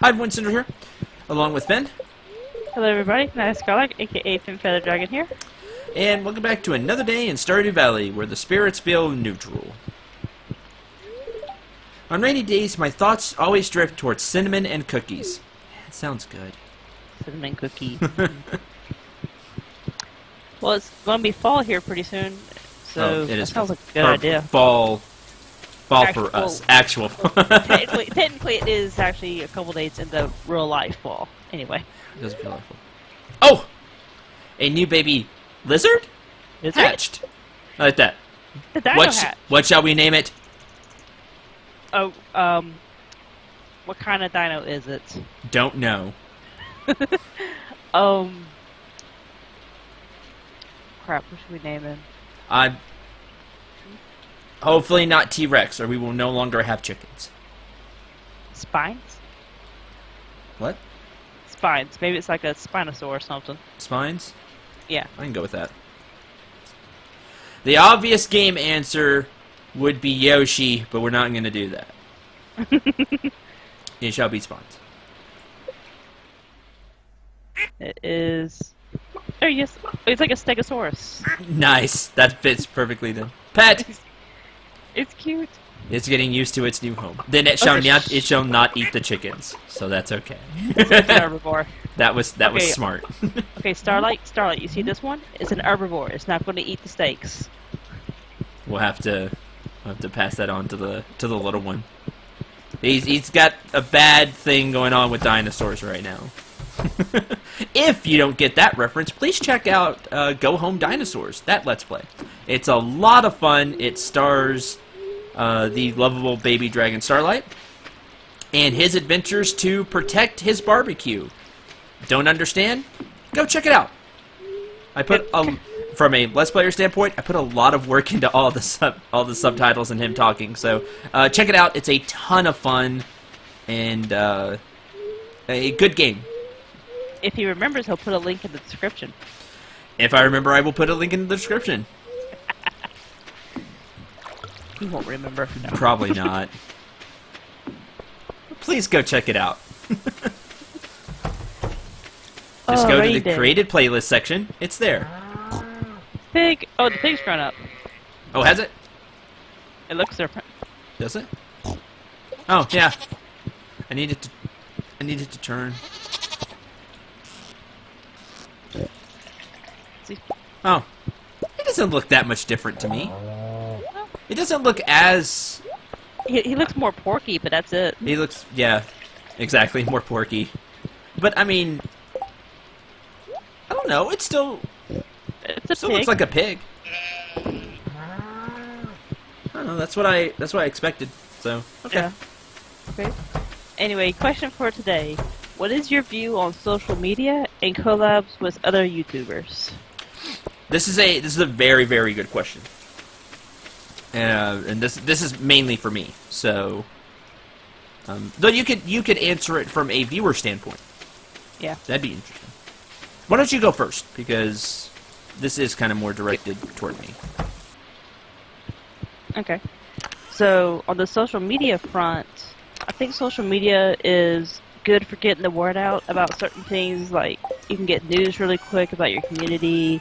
Hi, everyone, Cendril here, along with Finn. Hello everybody, Nice Scholar, aka Finn Feather Dragon here. And welcome back to another day in Stardew Valley, where the spirits feel neutral. On rainy days, my thoughts always drift towards cinnamon and cookies. It sounds good. Cinnamon cookie. Well, it's going to be fall here pretty soon, so that sounds like a good idea. Fall for us. Actual fall. technically it is actually a couple days into real life fall. Anyway. It doesn't feel like fall. Oh! A new baby lizard? Hatched. I like that. The dino hatch. What shall we name it? Oh, what kind of dino is it? Don't know. Crap, what should we name him? Hopefully not T-Rex, or we will no longer have chickens. Spines? What? Spines. Maybe it's like a Spinosaur or something. Spines? Yeah. I can go with that. The obvious game answer would be Yoshi, but we're not going to do that. It shall be Spines. It is... Oh, yes. It's like a Stegosaurus. Nice. That fits perfectly then. Pet! It's cute. It's getting used to its new home. Then it shall not eat the chickens, so that's okay. It's an herbivore. That was smart. Okay, Starlight, you see this one? It's an herbivore. It's not going to eat the steaks. We'll have to pass that on to the little one. He's got a bad thing going on with dinosaurs right now. If you don't get that reference, please check out Go Home Dinosaurs. That Let's Play. It's a lot of fun. It stars the lovable baby dragon Starlight and his adventures to protect his barbecue. Don't understand? Go check it out. I put from a Let's Player standpoint, I put a lot of work into all the subtitles and him talking. So check it out. It's a ton of fun and a good game. If he remembers, he'll put a link in the description. If I remember, I will put a link in the description. He won't remember. No. Probably not. Please go check it out. Just go to the created playlist section. It's there. Pig. Oh, the pig's grown up. Oh, has it? It looks different. Does it? Oh, yeah. I needed to turn. Oh. It doesn't look that much different to me. It doesn't look as... He looks more porky, but that's it. He looks... Yeah. Exactly. More porky. But, I mean... I don't know. It still... It still looks like a pig. I don't know. That's what I expected. So, okay. Yeah. Okay. Anyway, question for today. What is your view on social media and collabs with other YouTubers? This is a very, very good question. And this is mainly for me. So, though you could answer it from a viewer standpoint. Yeah. That'd be interesting. Why don't you go first? Because this is kind of more directed toward me. Okay. So, on the social media front, I think social media is good for getting the word out about certain things. Like, you can get news really quick about your community.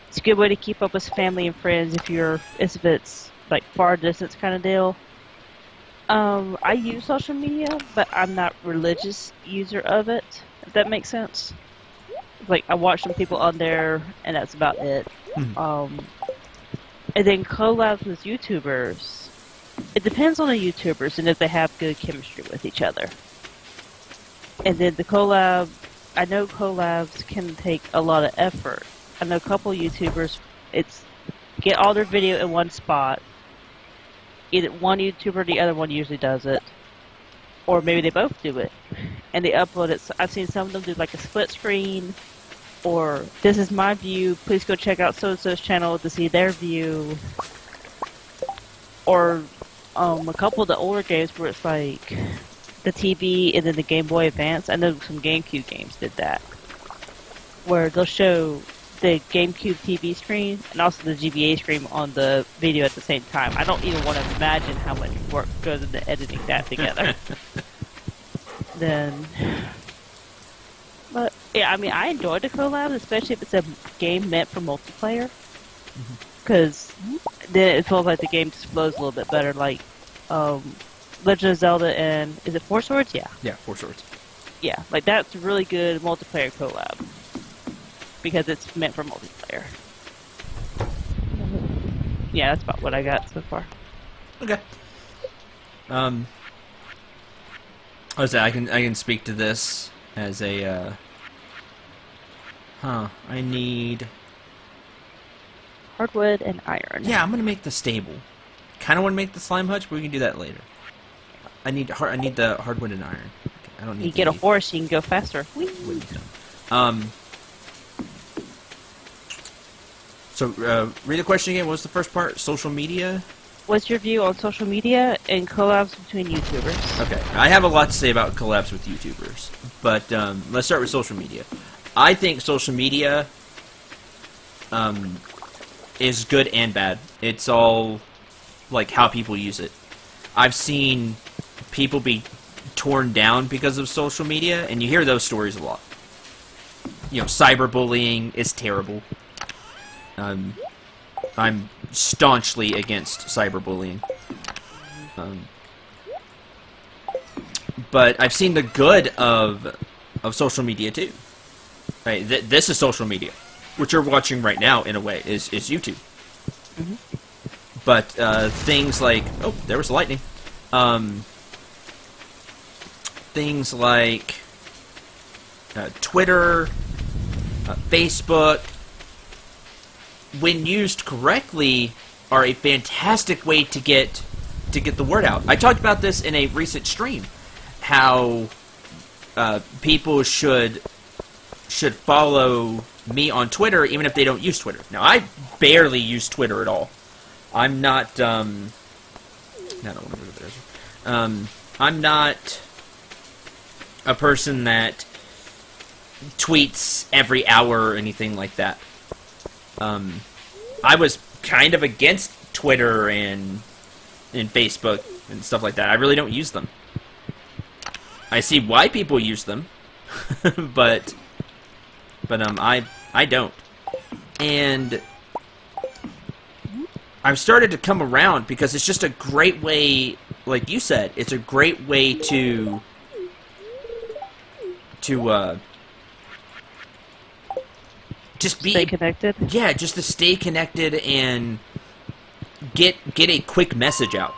It's a good way to keep up with family and friends if it's like far distance kind of deal. I use social media, but I'm not religious user of it, if that makes sense. Like, I watch some people on there, and that's about it. And then collabs with YouTubers. It depends on the YouTubers and if they have good chemistry with each other. And then the collab, I know collabs can take a lot of effort. I know a couple YouTubers, it's get all their video in one spot. Either one YouTuber or the other one usually does it. Or maybe they both do it. And they upload it. So I've seen some of them do like a split screen. Or, this is my view, please go check out so-and-so's channel to see their view. Or, a couple of the older games where it's like the TV and then the Game Boy Advance. I know some GameCube games did that. Where they'll show the GameCube TV screen and also the GBA screen on the video at the same time. I don't even want to imagine how much work goes into editing that together. Then, but yeah, I mean, I enjoyed the collab, especially if it's a game meant for multiplayer, because then it feels like the game just flows a little bit better. Like, Legend of Zelda and is it Four Swords? Yeah. Yeah, Four Swords. Yeah, like that's really good multiplayer collab because it's meant for multiplayer. Yeah, that's about what I got so far. Okay. I was I can speak to this as a I need Hardwood and iron. Yeah, I'm gonna make the stable. Kind of want to make the slime hutch, but we can do that later. I need the hardwood and iron. Okay, I don't need. You get a horse, you can go faster. Whee! So read the question again. What was the first part? Social media. What's your view on social media and collabs between YouTubers? Okay, I have a lot to say about collabs with YouTubers, but let's start with social media. I think social media is good and bad. It's all like how people use it. I've seen people be torn down because of social media, and you hear those stories a lot. You know, cyberbullying is terrible. I'm staunchly against cyberbullying. But I've seen the good of social media too. Right, this is social media. What you're watching right now, in a way, is YouTube. Mm-hmm. But things like there was lightning. Things like Twitter, Facebook, when used correctly, are a fantastic way to get the word out. I talked about this in a recent stream, how people should follow me on Twitter even if they don't use Twitter. Now, I barely use Twitter at all. I'm not I'm not a person that tweets every hour or anything like that. I was kind of against Twitter and Facebook and stuff like that. I really don't use them. I see why people use them, but I don't. And I've started to come around because it's just a great way, like you said, it's a great way to just stay connected. Yeah, just to stay connected and get a quick message out.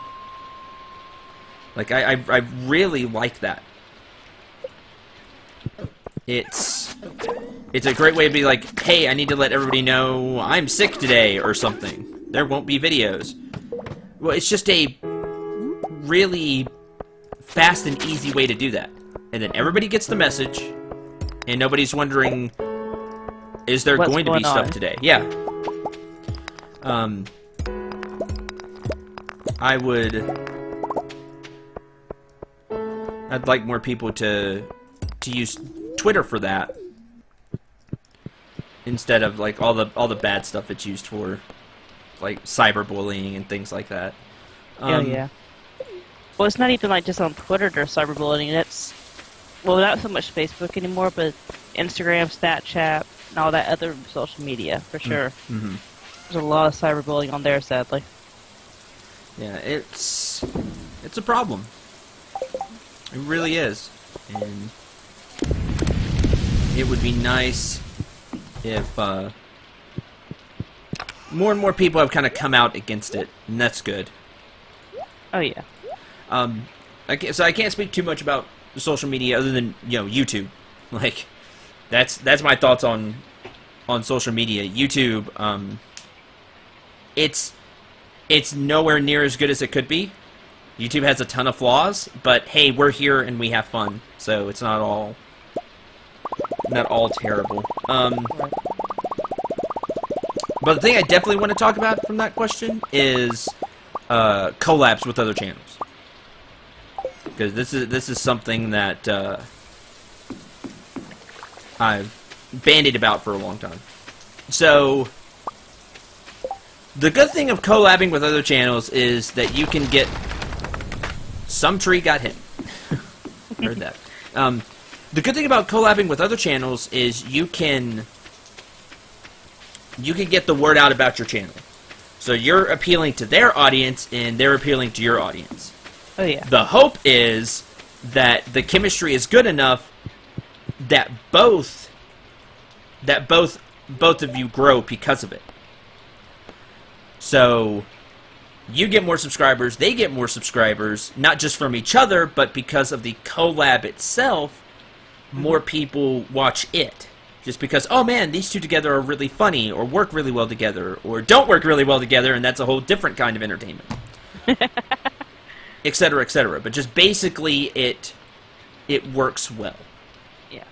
Like I really like that. It's a great way to be like, hey, I need to let everybody know I'm sick today or something. There won't be videos. Well, it's just a really fast and easy way to do that. And then everybody gets the message, and nobody's wondering, is there going to be stuff today? Yeah. I'd like more people to use Twitter for that instead of like all the bad stuff it's used for, like cyberbullying and things like that. Yeah. Well, it's not even like just on Twitter there's cyberbullying. That's not so much Facebook anymore, but Instagram, Snapchat, and all that other social media for sure. Mm-hmm. There's a lot of cyberbullying on there, sadly. Yeah, it's a problem. It really is, and it would be nice if more and more people have kind of come out against it, and that's good. Oh yeah. So I can't speak too much about social media other than YouTube. Like that's my thoughts on social media. YouTube, it's nowhere near as good as it could be. YouTube has a ton of flaws, but hey, we're here and we have fun, so it's not all terrible. But the thing I definitely want to talk about from that question is collabs with other channels, because this is something that I've bandied about for a long time. So the good thing of collabing with other channels is that you can get some tree got hit. Heard that. The good thing about collabing with other channels is you can get the word out about your channel. So you're appealing to their audience, and they're appealing to your audience. Oh yeah. The hope is that the chemistry is good enough that both of you grow because of it. So you get more subscribers, they get more subscribers, not just from each other, but because of the collab itself, more people watch it. Just because, oh man, these two together are really funny, or work really well together, or don't work really well together, and that's a whole different kind of entertainment. Etc., etc. But just basically, it works well. Yeah.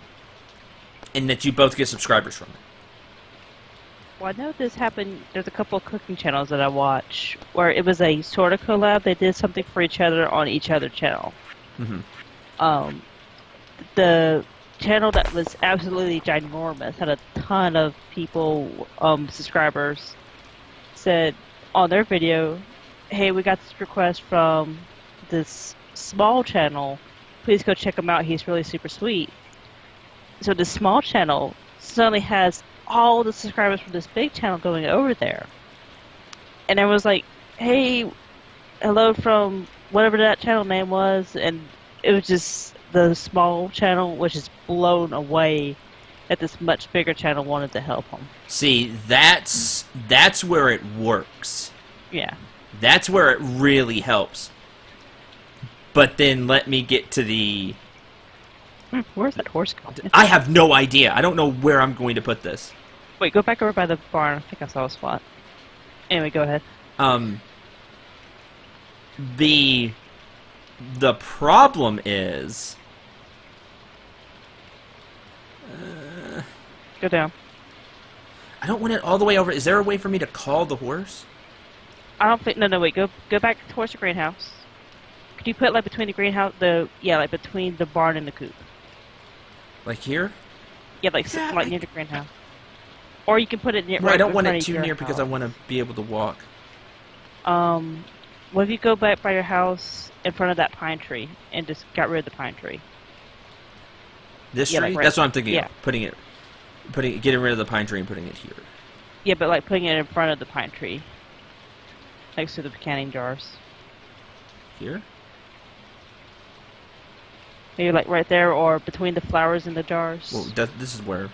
And that you both get subscribers from it. Well, I know this happened. There's a couple of cooking channels that I watch where it was a sort of collab. They did something for each other on each other's channel. Mm-hmm. The channel that was absolutely ginormous, had a ton of people, subscribers, said on their video, hey, we got this request from this small channel. Please go check him out. He's really super sweet. So the small channel suddenly has all the subscribers from this big channel going over there. And I was like, hey, hello from whatever that channel name was. And it was just the small channel, which is blown away that this much bigger channel wanted to help him. See, that's where it works. Yeah. That's where it really helps. But then let me get to the... Where's that horse going? I have no idea. I don't know where I'm going to put this. Wait, go back over by the barn. I think I saw a spot. Anyway, go ahead. The problem is... Go down. I don't want it all the way over. Is there a way for me to call the horse? I don't think... No, wait. Go back towards the greenhouse. Could you put, like, between the greenhouse... like, between the barn and the coop. Like here? Yeah, like near the greenhouse. Or you can put it near... Well, I don't want it too near because I want to be able to walk. What if you go back by your house in front of that pine tree and just got rid of the pine tree? This Yeah, tree? like right- That's what I'm thinking yeah. of. Getting rid of the pine tree and putting it here. Yeah, but like putting it in front of the pine tree. Next to the canning jars. Here? Maybe like right there or between the flowers and the jars. Well, this is where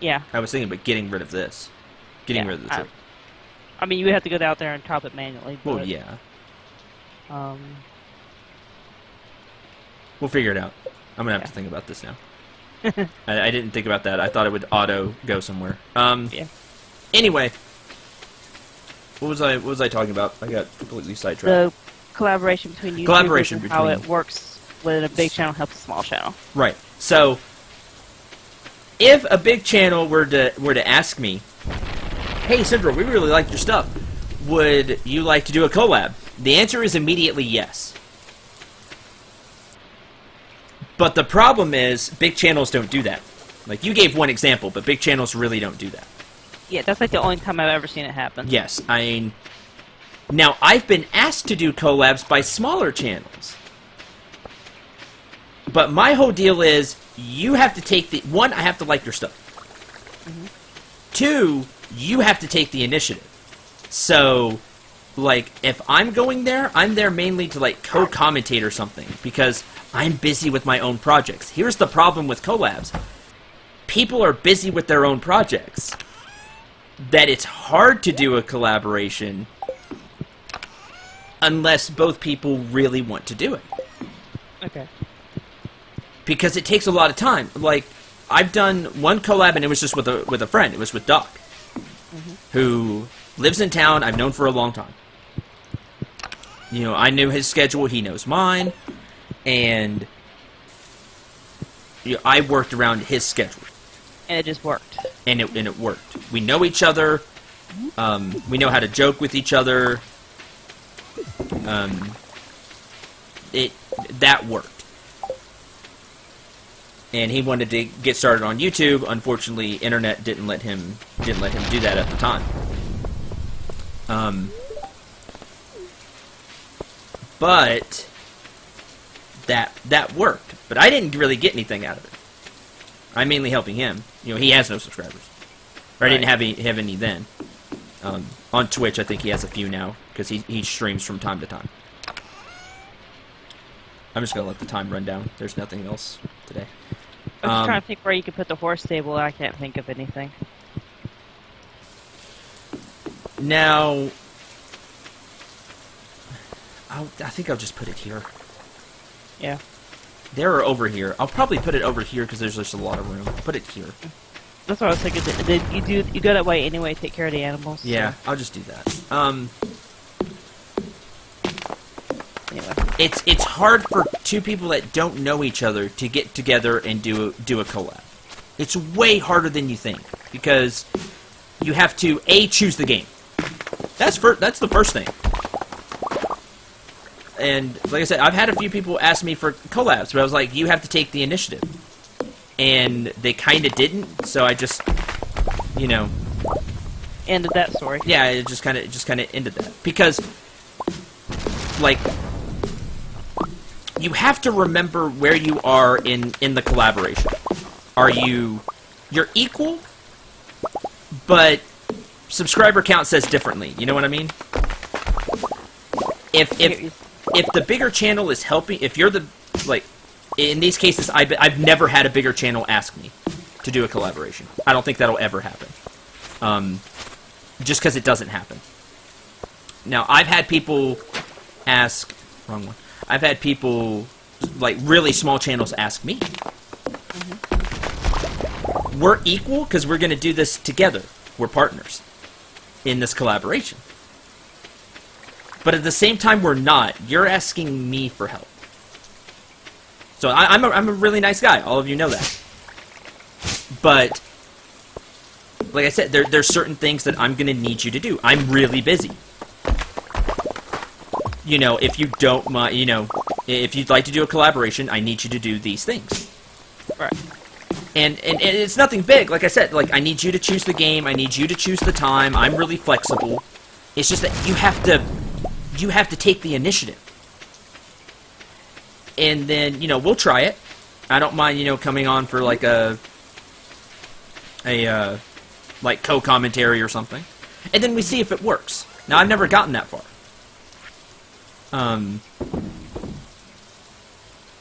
Yeah. I was thinking, but getting rid of this. Getting Yeah, rid of the tree. I mean, you would have to go out there and top it manually. Well, But, yeah. Um, We'll figure it out. I'm going to have to think about this now. I didn't think about that. I thought it would auto go somewhere. yeah. Anyway. What was I talking about? I got completely sidetracked. The collaboration between YouTubers Collaboration and how between- it works when a big channel helps a small channel. Right. So, if a big channel were to ask me, hey, Cendril, we really like your stuff. Would you like to do a collab? The answer is immediately yes. But the problem is, big channels don't do that. Like, you gave one example, but big channels really don't do that. Yeah, that's like the only time I've ever seen it happen. Yes, I mean... Now, I've been asked to do collabs by smaller channels. But my whole deal is, you have to take the... One, I have to like your stuff. Mm-hmm. Two, you have to take the initiative. So, like, if I'm going there, I'm there mainly to, like, co-commentate or something. Because I'm busy with my own projects. Here's the problem with collabs. People are busy with their own projects. That it's hard to do a collaboration unless both people really want to do it. Okay. Because it takes a lot of time. Like, I've done one collab and it was just with a friend. It was with Doc, who lives in town. I've known for a long time. You know, I knew his schedule. He knows mine, and you know, I worked around his schedule. And it just worked. And it worked. We know each other. We know how to joke with each other. That worked. And he wanted to get started on YouTube. Unfortunately, internet didn't let him do that at the time. But that worked. But I didn't really get anything out of it. I'm mainly helping him. You know, he has no subscribers. Or I didn't have any then. On Twitch, I think he has a few now, because he streams from time to time. I'm just going to let the time run down. There's nothing else today. I'm just trying to think where you could put the horse stable. I can't think of anything. Now, I think I'll just put it here. Yeah. There or over here. I'll probably put it over here because there's just a lot of room. Put it here. That's what I was thinking. You go that way anyway. Take care of the animals. Yeah, so. I'll just do that. Anyway. It's hard for two people that don't know each other to get together and do a collab. It's way harder than you think because you have to choose the game. That's the first thing. And like I said, I've had a few people ask me for collabs, but I was like, you have to take the initiative. And they kind of didn't, so I just, you know, ended that story. Yeah, it just kind of ended that because, like, you have to remember where you are in the collaboration. You're equal, but subscriber count says differently. You know what I mean? If the bigger channel is helping, if you're the, like, in these cases, I've never had a bigger channel ask me to do a collaboration. I don't think that'll ever happen. Just because it doesn't happen. Now, I've had people ask, wrong one. I've had people, like, really small channels ask me. Mm-hmm. We're equal because we're going to do this together. We're partners in this collaboration. But at the same time, we're not. You're asking me for help. So I'm a really nice guy. All of you know that. But, like I said, there's certain things that I'm going to need you to do. I'm really busy. You know, if you don't mind, you know, if you'd like to do a collaboration, I need you to do these things. Right. And it's nothing big. Like I said, like, I need you to choose the game. I need you to choose the time. I'm really flexible. It's just that you have to take the initiative. And then, you know, we'll try it. I don't mind, you know, coming on for like like co-commentary or something. And then we see if it works. Now, I've never gotten that far.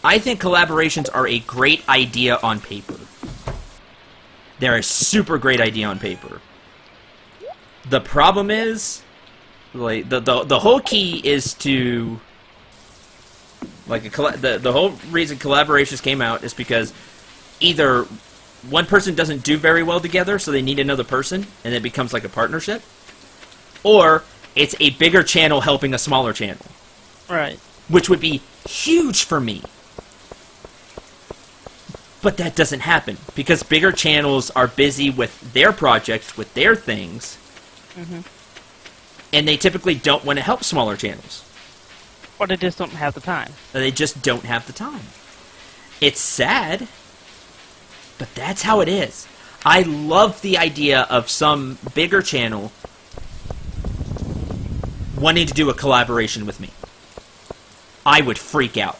I think collaborations are a great idea on paper. They're a super great idea on paper. The problem is, like, the whole key is to, like, the whole reason collaborations came out is because either one person doesn't do very well together, so they need another person, and it becomes like a partnership, or it's a bigger channel helping a smaller channel. Right. Which would be huge for me. But that doesn't happen, because bigger channels are busy with their projects, with their things, mm-hmm. and they typically don't want to help smaller channels. Or they just don't have the time. They just don't have the time. It's sad, but that's how it is. I love the idea of some bigger channel wanting to do a collaboration with me. I would freak out.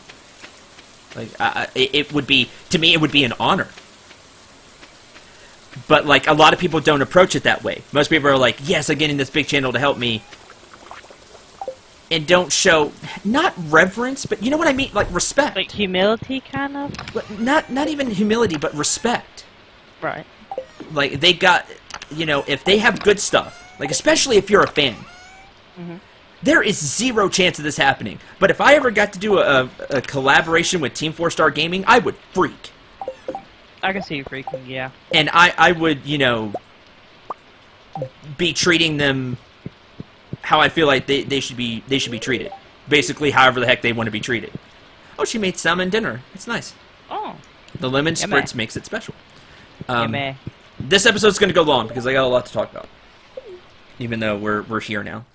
Like, it would be, to me, it would be an honor. But, like, a lot of people don't approach it that way. Most people are like, yes, I'm getting this big channel to help me. And don't show, not reverence, but you know what I mean? Like, respect. Like humility, kind of? Not even humility, but respect. Right. Like, they got, you know, if they have good stuff, like, especially if you're a fan, mm-hmm. there is zero chance of this happening. But if I ever got to do a collaboration with Team 4-Star Gaming, I would freak. I can see you freaking, yeah. And I would, you know, be treating them how I feel like they should be treated. Basically, however the heck they want to be treated. Oh, she made salmon dinner. It's nice. Oh. The lemon spritz makes it special. This episode's going to go long because I got a lot to talk about. Even though we're here now.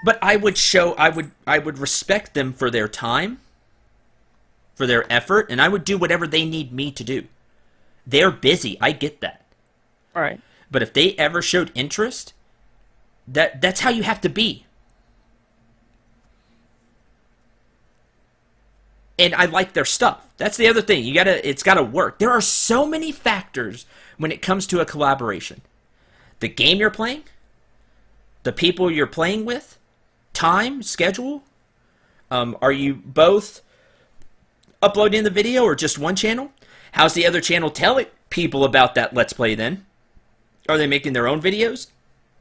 But I would respect them for their time, for their effort, and I would do whatever they need me to do. They're busy. I get that. Right. But if they ever showed interest, that's how you have to be. and I like their stuff. That's the other thing. It's gotta work. There are so many factors when it comes to a collaboration. The game you're playing, the people you're playing with, time, schedule. Are you both uploading the video or just one channel? How's the other channel telling people about that Let's Play then? Are they making their own videos?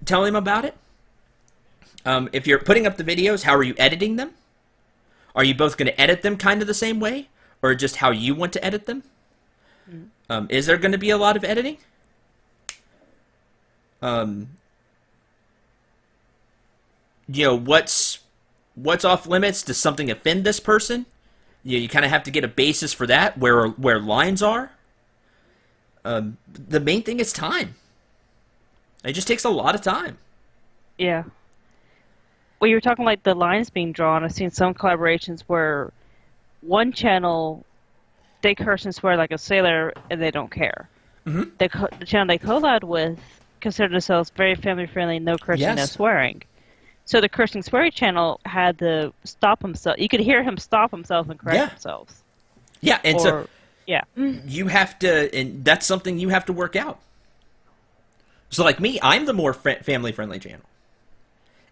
Telling them about it? If you're putting up the videos, how are you editing them? Are you both going to edit them kind of the same way? Or just how you want to edit them? Is there going to be a lot of editing? What's off limits? Does something offend this person? You kind of have to get a basis for that, where lines are. The main thing is time. It just takes a lot of time. Yeah. Well, you were talking like the lines being drawn. I've seen some collaborations where one channel, they curse and swear like a sailor, and they don't care. Mm-hmm. The channel they collabed with considered themselves very family-friendly, no cursing, no swearing. So the cursing swearing channel had to stop himself. You could hear him stop himself and correct themselves. Yeah, and so yeah, you have to, and that's something you have to work out. So like me, I'm the more family-friendly channel.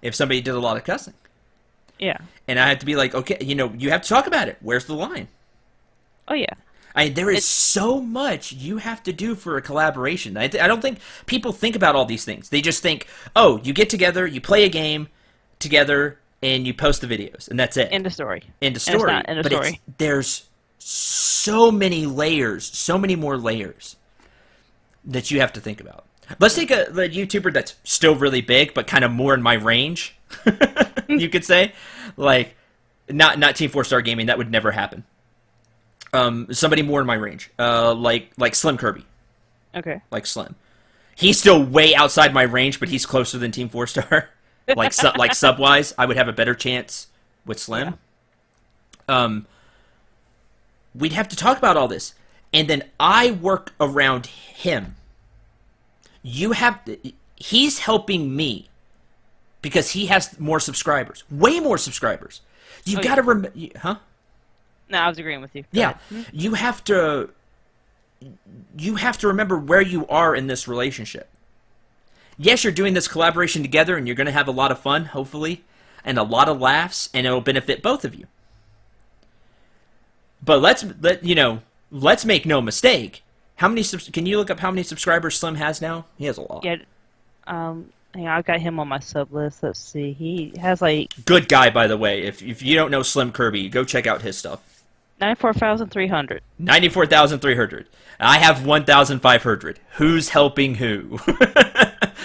If somebody did a lot of cussing. Yeah. And I have to be like, okay, you have to talk about it. Where's the line? Oh, yeah. There is so much you have to do for a collaboration. I don't think people think about all these things. They just think, oh, you get together, you play a game together, and you post the videos, and that's it. End of story. End of story. End of story. There's so many layers, so many more layers that you have to think about. Let's take a YouTuber that's still really big, but kind of more in my range, you could say. Like, not Team 4-Star Gaming, that would never happen. Somebody more in my range, like Slim Kirby. Okay. Like Slim. He's still way outside my range, but he's closer than Team 4-Star. like sub-wise, I would have a better chance with Slim. Yeah. We'd have to talk about all this. And then I work around him. He's helping me because he has more subscribers, way more subscribers. You got to remember, huh? No, I was agreeing with you. Yeah, you have to remember where you are in this relationship. Yes, you're doing this collaboration together, and you're going to have a lot of fun, hopefully, and a lot of laughs, and it'll benefit both of you. But let's make no mistake. How many? Can you look up how many subscribers Slim has now? He has a lot. Yeah, I've got him on my sub list. Let's see. He has like good guy, by the way. If you don't know Slim Kirby, go check out his stuff. 94,300. 94,300. I have 1,500. Who's helping who?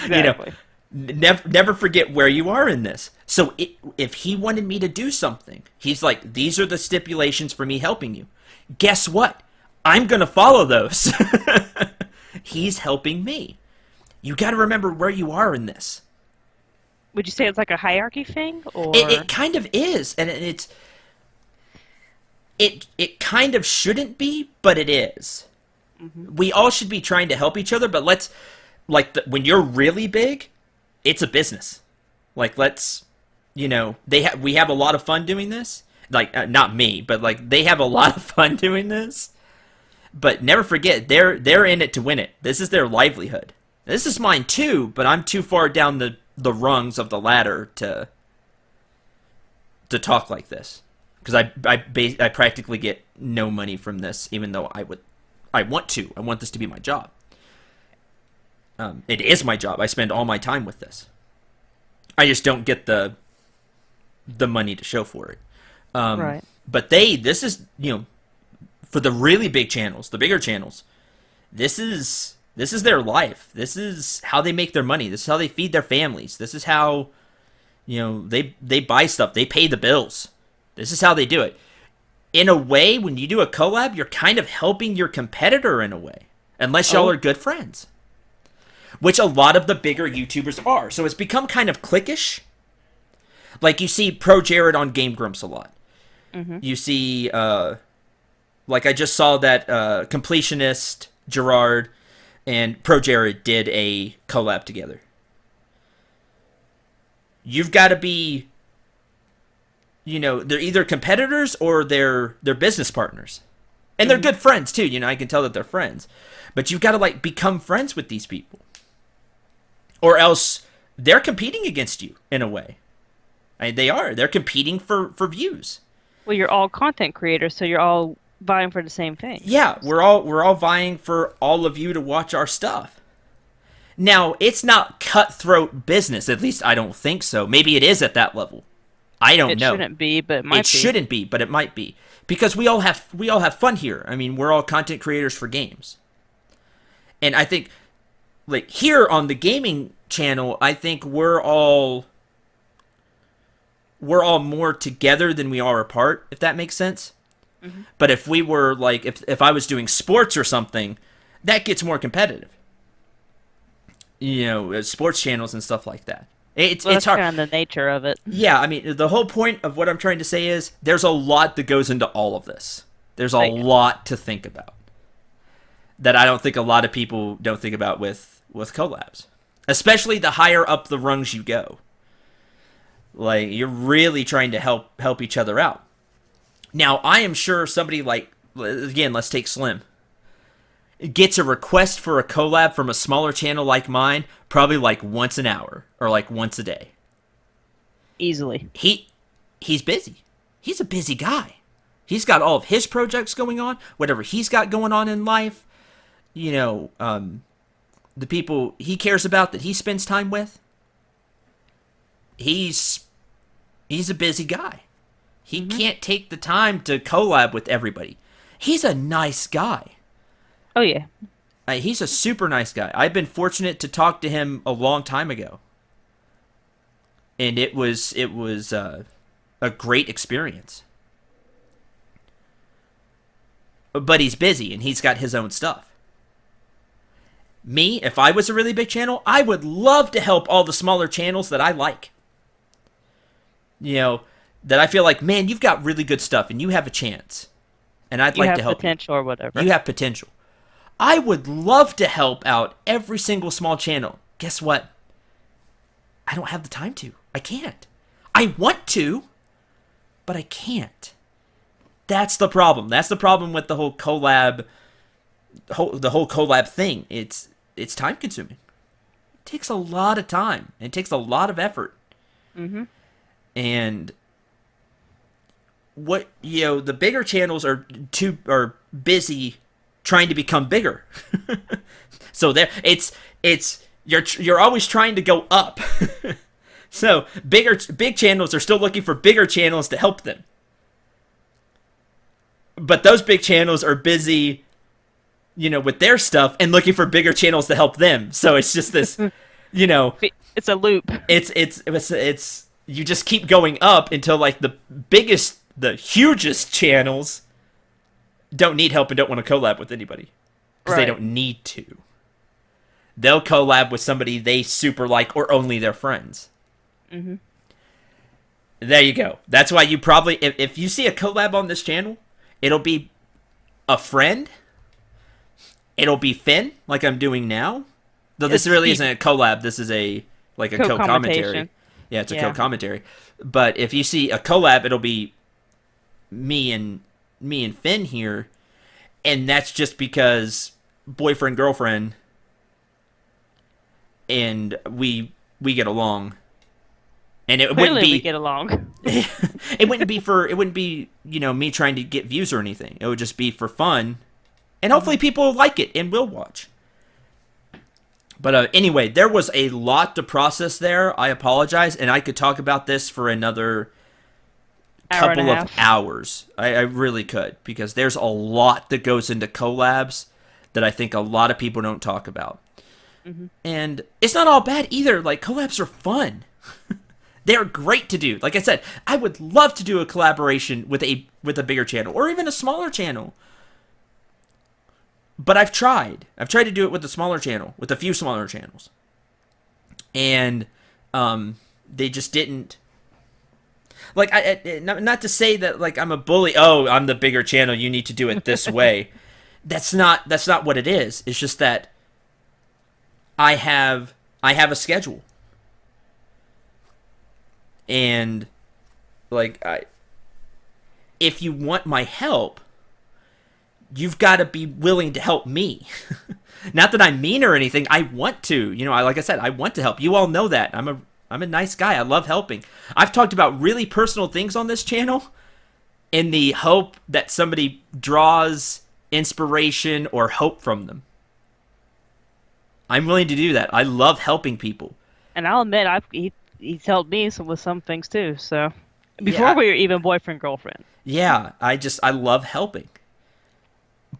Exactly. Never forget where you are in this. So if he wanted me to do something, he's like, these are the stipulations for me helping you. Guess what? I'm going to follow those. He's helping me. You got to remember where you are in this. Would you say it's like a hierarchy thing, or it kind of is, and it kind of shouldn't be, but it is. Mm-hmm. We all should be trying to help each other, but when you're really big, it's a business. Like we have a lot of fun doing this. Like not me, but like they have a lot of fun doing this. But never forget, they're in it to win it. This is their livelihood. This is mine too, but I'm too far down the rungs of the ladder to talk like this, because I practically get no money from this, even though I want to. I want this to be my job. It is my job. I spend all my time with this. I just don't get the money to show for it. Right. But this is, for the really big channels, the bigger channels, this is their life. This is how they make their money. This is how they feed their families. This is how, they buy stuff. They pay the bills. This is how they do it. In a way, when you do a collab, you're kind of helping your competitor in a way. Unless y'all are good friends. Which a lot of the bigger YouTubers are. So it's become kind of cliquish. Like you see Pro Jared on Game Grumps a lot. Mm-hmm. You see, like I just saw that Completionist Gerard and Pro Jared did a collab together. You've got to be they're either competitors or they're business partners. And they're good friends too, I can tell that they're friends. But you've got to like become friends with these people. Or else they're competing against you in a way. They're competing for views. Well, you're all content creators, so you're all vying for the same thing. Yeah, we're all vying for all of you to watch our stuff. Now, it's not cutthroat business, at least I don't think so. Maybe it is at that level. I don't know. It shouldn't be, but it might be. It shouldn't be, but it might be. Because we all have fun here. I mean, we're all content creators for games. And I think like here on the gaming channel, I think we're all more together than we are apart, if that makes sense. Mm-hmm. But if we were like if I was doing sports or something, that gets more competitive. Sports channels and stuff like that. It's hard. That's kind of the nature of it. Yeah, I mean, the whole point of what I'm trying to say is there's a lot that goes into all of this. There's a lot to think about that I don't think a lot of people don't think about with collabs, especially the higher up the rungs you go. Like, you're really trying to help each other out. Now, I am sure somebody like, again, let's take Slim, gets a request for a collab from a smaller channel like mine probably like once an hour or like once a day. Easily. He's busy. He's a busy guy. He's got all of his projects going on, whatever he's got going on in life. The people he cares about that he spends time with. He's a busy guy. He can't take the time to collab with everybody. He's a nice guy. Oh, yeah. He's a super nice guy. I've been fortunate to talk to him a long time ago. And it was a great experience. But he's busy, and he's got his own stuff. Me, if I was a really big channel, I would love to help all the smaller channels that I like. That I feel like, man, you've got really good stuff, and you have a chance. And I'd like to help you. You have potential or whatever. You have potential. I would love to help out every single small channel. Guess what? I don't have the time to. I can't. I want to, but I can't. That's the problem. That's the problem with the whole collab, the whole collab thing. It's time consuming. It takes a lot of time. It takes a lot of effort. Mm-hmm. And the bigger channels are busy trying to become bigger. So you're always trying to go up. So big channels are still looking for bigger channels to help them. But those big channels are busy, with their stuff and looking for bigger channels to help them. So it's just this, it's a loop. It's you just keep going up until like the hugest channels don't need help and don't want to collab with anybody because they don't need to. They'll collab with somebody they super like or only their friends. Mm-hmm. There you go. That's why you probably, if you see a collab on this channel, it'll be a friend. It'll be Finn, like I'm doing now. Though this really isn't a collab. This is a co-commentary. Yeah, it's a co-commentary. But if you see a collab, it'll be me and Finn here, and that's just because boyfriend girlfriend, and we get along, and it wouldn't be we get along. it wouldn't be me trying to get views or anything. It would just be for fun, and hopefully people like it and will watch. But anyway, there was a lot to process there. I apologize, and I could talk about this for another couple of hours. I really could, because there's a lot that goes into collabs that I think a lot of people don't talk about. Mm-hmm. And it's not all bad either. Like, collabs are fun. They're great to do. Like I said, I would love to do a collaboration with a bigger channel or even a smaller channel. But I've tried. I've tried to do it with a smaller channel, with a few smaller channels. And they just didn't. Like, not to say that like I'm a bully. Oh, I'm the bigger channel. You need to do it this way. That's not what it is. It's just that I have a schedule, and like if you want my help, you've got to be willing to help me. Not that I'm mean or anything. I want to. Like I said, I want to help. You all know that. I'm a nice guy. I love helping. I've talked about really personal things on this channel in the hope that somebody draws inspiration or hope from them. I'm willing to do that. I love helping people. And I'll admit, he's helped me with some things too. So before we were even boyfriend girlfriend. Yeah, I love helping.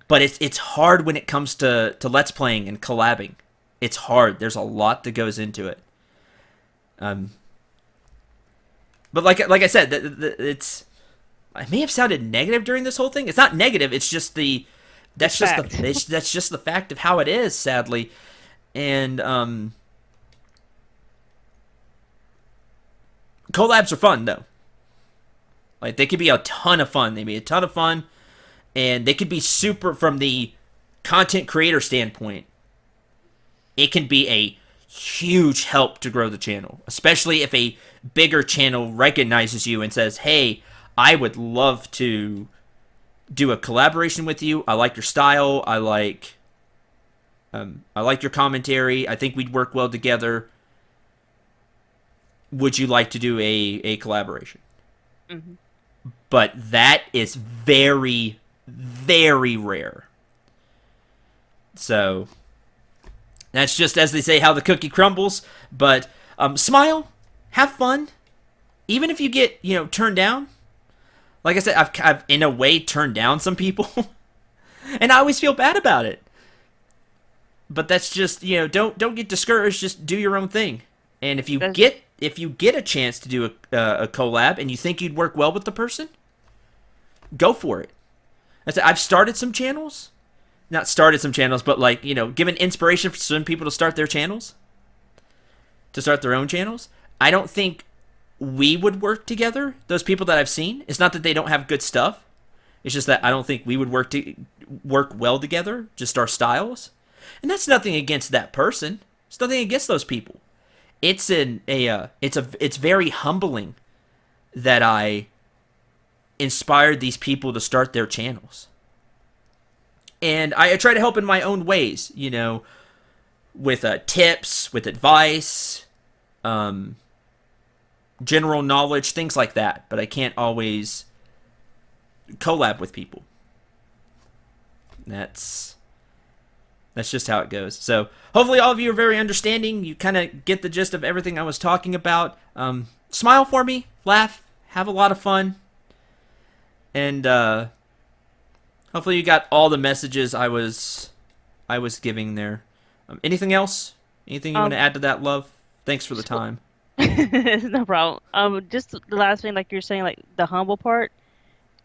But it's hard when it comes to Let's Playing and collabing. It's hard. There's a lot that goes into it. But like I said, I may have sounded negative during this whole thing. It's not negative. It's just that's just the fact of how it is, sadly. And collabs are fun though. Like, they could be a ton of fun. And they could be super from the content creator standpoint. It can be a huge help to grow the channel, especially if a bigger channel recognizes you and says, hey, I would love to do a collaboration with you. I like your style. I like your commentary. I think we'd work well together. Would you like to do a collaboration? Mm-hmm. But that is very, very rare. So that's just, as they say, how the cookie crumbles. But smile, have fun, even if you get turned down. Like I said, I've in a way turned down some people, and I always feel bad about it. But that's just don't get discouraged. Just do your own thing. And if you get a chance to do a collab and you think you'd work well with the person, go for it. I've started some channels. Not started some channels, but given inspiration for some people to start their channels. To start their own channels. I don't think we would work together. Those people that I've seen. It's not that they don't have good stuff. It's just that I don't think we would work well together. Just our styles. And that's nothing against that person. It's nothing against those people. It's very humbling that I inspired these people to start their channels. And I try to help in my own ways, with tips, with advice, general knowledge, things like that. But I can't always collab with people. That's just how it goes. So hopefully all of you are very understanding. You kind of get the gist of everything I was talking about. Smile for me, laugh, have a lot of fun. And hopefully you got all the messages I was giving there. Anything else? Anything you want to add to that, love? Thanks for the time. No problem. Just the last thing, like you're saying, like the humble part.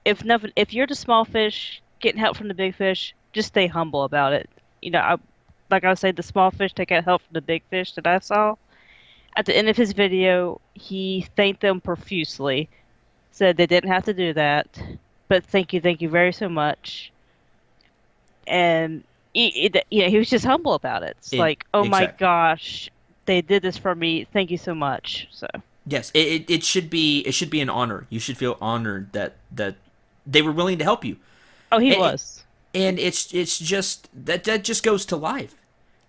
If you're the small fish getting help from the big fish, just stay humble about it. Like I was saying, the small fish take out help from the big fish that I saw. At the end of his video, he thanked them profusely. Said they didn't have to do that, but thank you very so much. And he was just humble about it. It's like, oh my gosh, they did this for me. Thank you so much. So yes, it should be an honor. You should feel honored that they were willing to help you. Oh, he was. And it's just that just goes to life.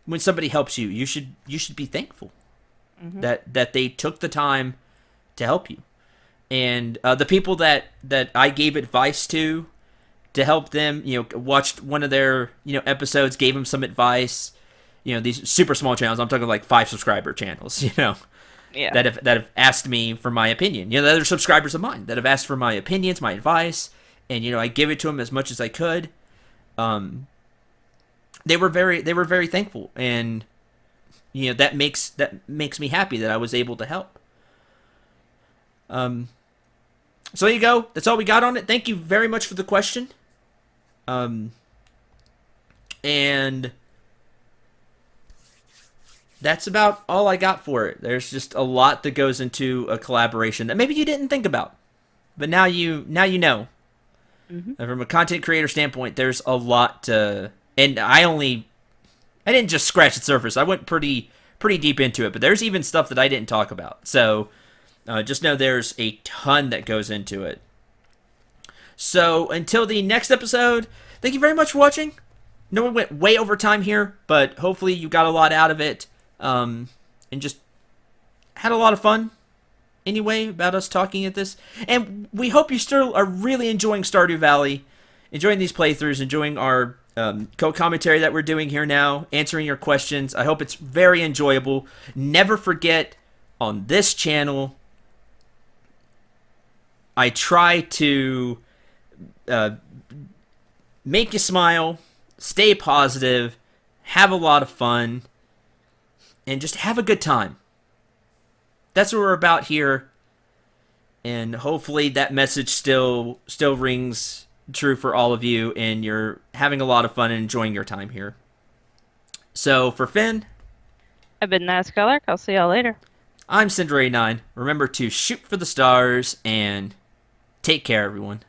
When somebody helps you, you should be thankful that they took the time to help you. And the people that I gave advice to help them, watched one of their episodes, gave them some advice. These super small channels. I'm talking like 5 subscriber channels. Yeah. That have asked me for my opinion. That are subscribers of mine that have asked for my opinions, my advice, and I give it to them as much as I could. They were very thankful, and that makes me happy that I was able to help. So there you go. That's all we got on it. Thank you very much for the question. And that's about all I got for it. There's just a lot that goes into a collaboration that maybe you didn't think about, but now you know. Mm-hmm. From a content creator standpoint, there's a lot to, and I didn't just scratch the surface. I went pretty deep into it, but there's even stuff that I didn't talk about. So just know there's a ton that goes into it. So until the next episode, thank you very much for watching. No, we went way over time here, but hopefully you got a lot out of it, and just had a lot of fun. Anyway, about us talking at this, and we hope you still are really enjoying Stardew Valley, enjoying these playthroughs, enjoying our co-commentary that we're doing here now, answering your questions. I hope it's very enjoyable. Never forget, on this channel, I try to make you smile, stay positive, have a lot of fun, and just have a good time. That's what we're about here, and hopefully that message still rings true for all of you, and you're having a lot of fun and enjoying your time here. So for Finn, I've been Nice Color. I'll see y'all later. I'm Cendril 9. Remember to shoot for the stars, and take care, everyone.